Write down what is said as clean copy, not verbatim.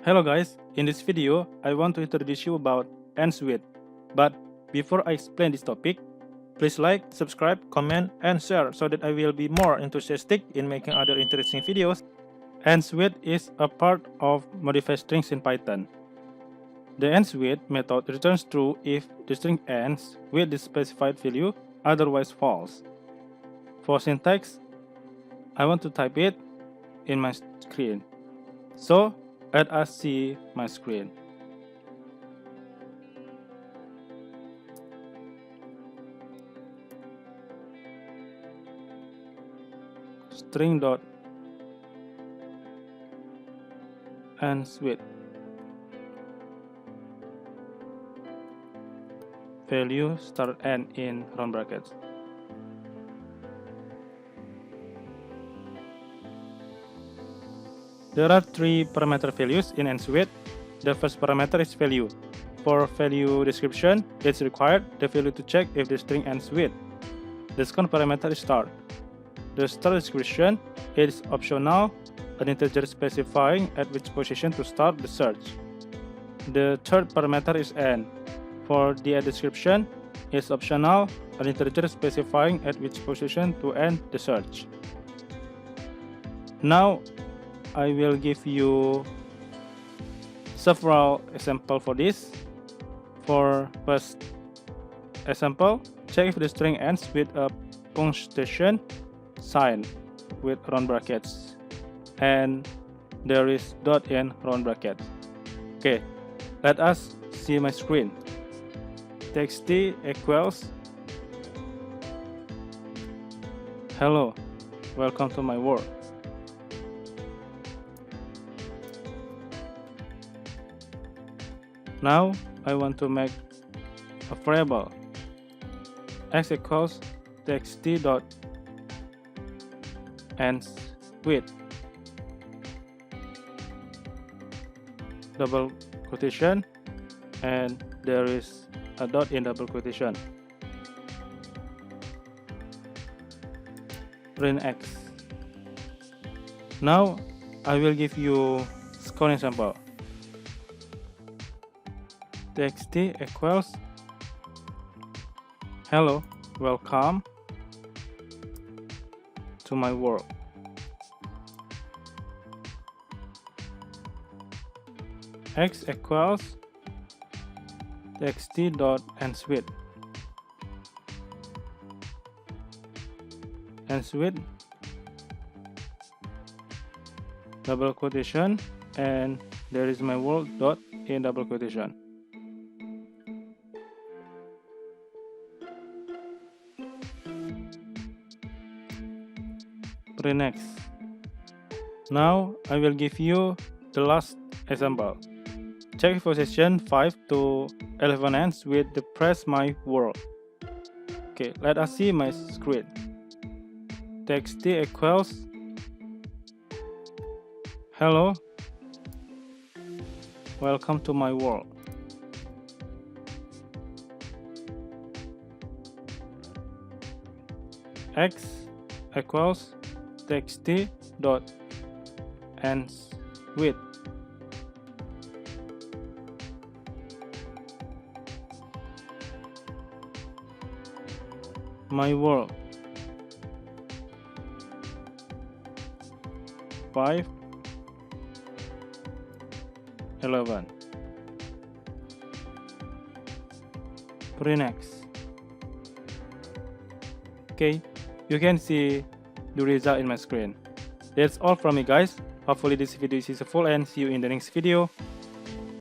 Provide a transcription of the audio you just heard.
Hello guys, in this video I want to introduce you about Endswith. But before I explain this topic, please like, subscribe, comment, and share so that I will be more enthusiastic in making other interesting videos. Endswith is a part of modified strings in Python. The Endswith method returns true if the string ends with the specified value, otherwise false. For syntax, I want to type it in my screen. So let us see my screen. String dot Endswith value start end in round brackets. There are three parameter values in Endswith. The first parameter is value. For value description, it's required the value to check if the string ends with. The second parameter is start. The start description is optional, an integer specifying at which position to start the search. The third parameter is end. For the end description, it's optional, an integer specifying at which position to end the search. Now, I will give you several examples for this. For first example, check if the string ends with a punctuation sign with round brackets and there is dot in round bracket. Okay, let us see my screen. Txt equals hello, welcome to my world. Now I want to make a variable x equals txt dot Endswith double quotation and there is a dot in double quotation. Print x. Now I will give you scoring sample. Txt equals hello, welcome to my world. X equals txt dot Endswith. Endswith double quotation and there is my world dot in double quotation. Print next. Now I will give you the last example. Check position 5 to 11 ends with the press my world. Okay, let us see my screen. Txt equals hello, welcome to my world. X equals txt dot Endswith. My world 5 11. Print next. Okay, you can see the result in my screen. That's all from me guys. Hopefully this video is useful and see you in the next video.